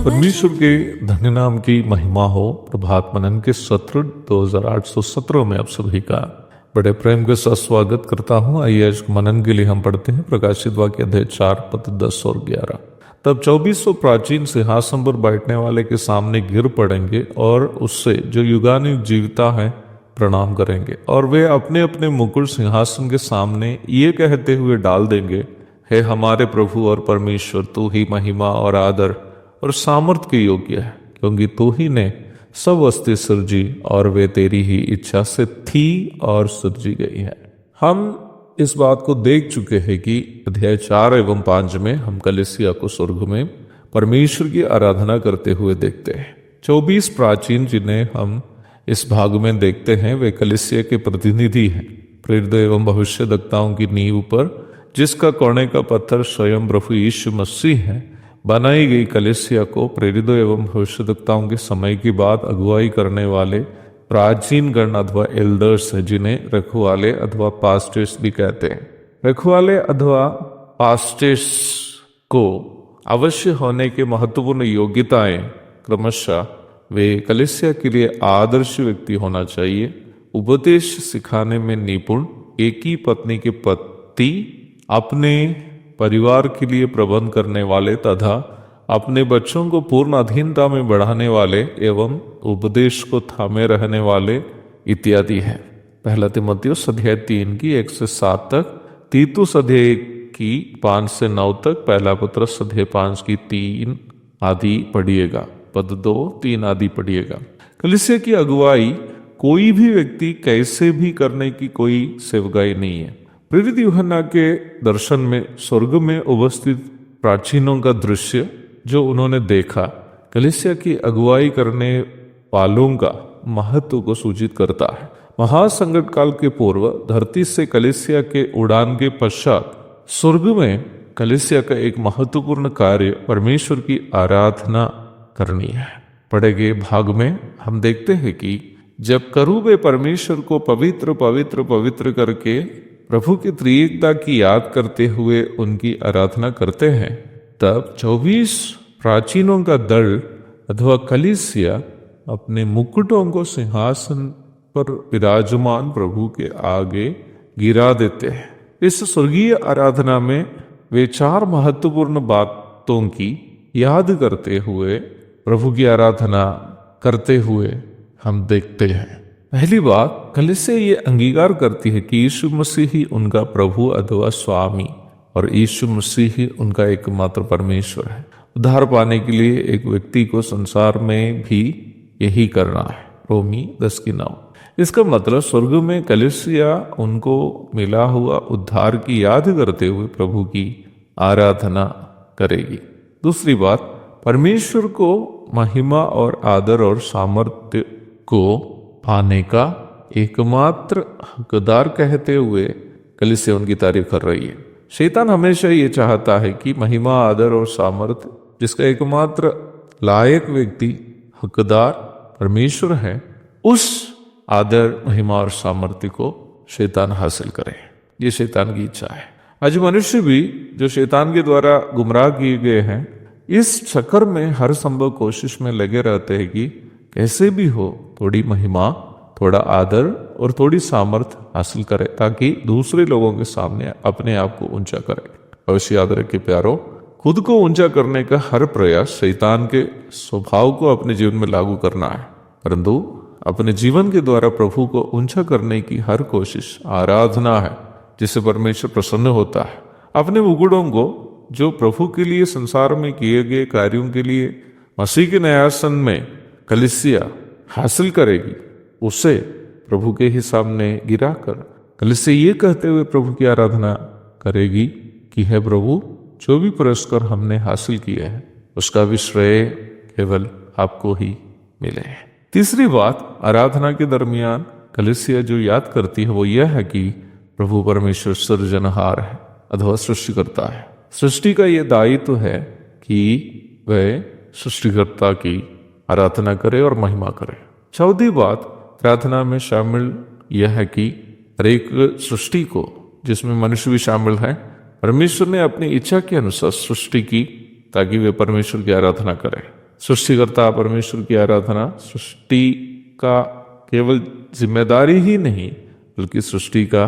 परमेश्वर के धन्य नाम की महिमा हो। प्रभात मनन के सत्र 2817 में आप सभी का बड़े प्रेम के साथ स्वागत करता हूं। आइए आज मनन के लिए हम पढ़ते हैं प्रकाशित वाक्य अध्याय 4 पद 10 और 11। तब 2400 प्राचीन सिंहासन पर बैठने वाले के सामने गिर पड़ेंगे और उससे जो युगानुयुग जीविता है प्रणाम करेंगे, और वे अपने अपने मुकुट सिंहासन के सामने ये कहते हुए डाल देंगे, हे हमारे प्रभु और परमेश्वर, तू ही महिमा और आदर और सामर्थ के योग्य है, क्योंकि तू ही ने सब वस्तु सृजी और वे तेरी ही इच्छा से थी और सृजी गई है। हम इस बात को देख चुके हैं कि अध्याय 4 एवं 5 में हम कलीसिया को स्वर्ग में परमेश्वर की आराधना करते हुए देखते हैं। 24 प्राचीन जिन्हें हम इस भाग में देखते हैं वे कलीसिया के प्रतिनिधि हैं। प्रेरित एवं भविष्यद्वक्ताओं की नींव पर, जिसका कोने का पत्थर स्वयं प्रभु यीशु मसीह है, बनाई गई कलीसिया को प्रेरित एवं भविष्यद्वक्ताओं के समय की बात अगुवाई करने वाले प्राचीन गण अथवा एल्डर्स है, जिन्हें रखवाले अथवा पास्टर्स भी कहते हैं। रखवाले अथवा पास्टर्स को अवश्य होने के महत्वपूर्ण योग्यताएं क्रमशः वे कलीसिया के लिए आदर्श व्यक्ति होना चाहिए, उपदेश सिखाने में निपुण, एक ही पत्नी के पति, अपने परिवार के लिए प्रबंध करने वाले तथा अपने बच्चों को पूर्ण अधीनता में बढ़ाने वाले एवं उपदेश को थामे रहने वाले इत्यादि है। पहला तीमुथियुस अध्याय 3 की 1 से 7 तक, तीतुस अध्याय की 5 से 9 तक, पहला पत्रस अध्याय 5 की 3 आदि पढ़िएगा, पद 2, 3 आदि पढ़िएगा। कलीसिया की अगुवाई कोई भी व्यक्ति कैसे भी करने की कोई सेवकाई नहीं है। प्रेरित यूहन्ना के दर्शन में स्वर्ग में उपस्थित प्राचीनों का दृश्य जो उन्होंने देखा, कलीसिया की अगुवाई करने वालों का महत्व को सूचित करता है। महासंकट काल के पूर्व धरती से कलीसिया के उड़ान के पश्चात स्वर्ग में कलीसिया का एक महत्वपूर्ण कार्य परमेश्वर की आराधना करनी है। पढ़े गए भाग में हम देखते हैं कि जब करूबे परमेश्वर को पवित्र पवित्र पवित्र करके प्रभु की त्रिएकता की याद करते हुए उनकी आराधना करते हैं, तब 24 प्राचीनों का दल अथवा कलीसिया अपने मुकुटों को सिंहासन पर विराजमान प्रभु के आगे गिरा देते हैं। इस स्वर्गीय आराधना में वे 4 महत्वपूर्ण बातों की याद करते हुए प्रभु की आराधना करते हुए हम देखते हैं। पहली बात, कलीसिया ये अंगीकार करती है कि यीशु मसीह ही उनका प्रभु अथवा स्वामी और यीशु मसीह ही उनका एकमात्र परमेश्वर है। उद्धार पाने के लिए एक व्यक्ति को संसार में भी यही करना है। रोमी 10 की 9। इसका मतलब स्वर्ग में कलीसिया उनको मिला हुआ उद्धार की याद करते हुए प्रभु की आराधना करेगी। दूसरी बात, परमेश्वर को महिमा और आदर और सामर्थ्य को पाने का एकमात्र हकदार कहते हुए कलीसिया उनकी तारीफ कर रही है। शैतान हमेशा ये चाहता है कि महिमा, आदर और सामर्थ्य जिसका एकमात्र लायक व्यक्ति हकदार परमेश्वर है, उस आदर, महिमा और सामर्थ्य को शैतान हासिल करे। ये शैतान की इच्छा है। आज मनुष्य भी जो शैतान के द्वारा गुमराह किए गए हैं, इस चक्कर में हर संभव कोशिश में लगे रहते हैं कि कैसे भी हो थोड़ी महिमा, थोड़ा आदर और थोड़ी सामर्थ हासिल करे, ताकि दूसरे लोगों के सामने अपने आप को ऊंचा करे। अवश्य याद रखे प्यारो, खुद को ऊंचा करने का हर प्रयास शैतान के स्वभाव को अपने जीवन में लागू करना है, परंतु अपने जीवन के द्वारा प्रभु को ऊंचा करने की हर कोशिश आराधना है, जिससे परमेश्वर प्रसन्न होता है। अपने मुकुटों को जो प्रभु के लिए संसार में किए गए कार्यों के लिए मसीह के न्यायासन में कलीसिया हासिल करेगी, उसे प्रभु के ही सामने गिराकर कलीसिया ये कहते हुए प्रभु की आराधना करेगी कि है प्रभु, जो भी पुरस्कार हमने हासिल किया है उसका भी श्रेय केवल आपको ही मिले। तीसरी बात आराधना के दरमियान कलीसिया जो याद करती है वो यह है कि प्रभु परमेश्वर सृजनहार है अथवा सृष्टिकर्ता है। सृष्टि का ये दायित्व है कि वह सृष्टिकर्ता की आराधना करे और महिमा करे। चौथी बात प्रार्थना में शामिल यह है कि हर एक सृष्टि को, जिसमें मनुष्य भी शामिल है, परमेश्वर ने अपनी इच्छा के अनुसार सृष्टि की ताकि वे परमेश्वर की आराधना करें। सृष्टिकर्ता परमेश्वर की आराधना सृष्टि का केवल जिम्मेदारी ही नहीं बल्कि सृष्टि का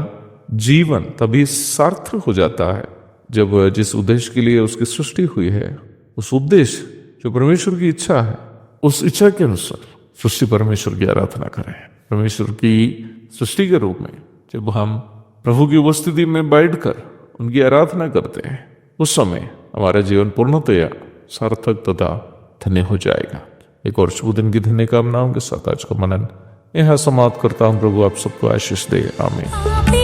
जीवन तभी सार्थक हो जाता है जब जिस उद्देश्य के लिए उसकी सृष्टि हुई है, उस उद्देश्य जो परमेश्वर की इच्छा है, उस इच्छा के अनुसार सृष्टि परमेश्वर की आराधना करें। परमेश्वर की सृष्टि के रूप में जब हम प्रभु की उपस्थिति में बैठकर उनकी आराधना करते हैं, उस समय हमारा जीवन पूर्णतया सार्थक तथा धन्य हो जाएगा। एक और शुभ दिन की धन्य कामनाओं के साथ आज का मनन यहाँ समाप्त करता हूँ। प्रभु आप सबको आशीष दे। आमीन।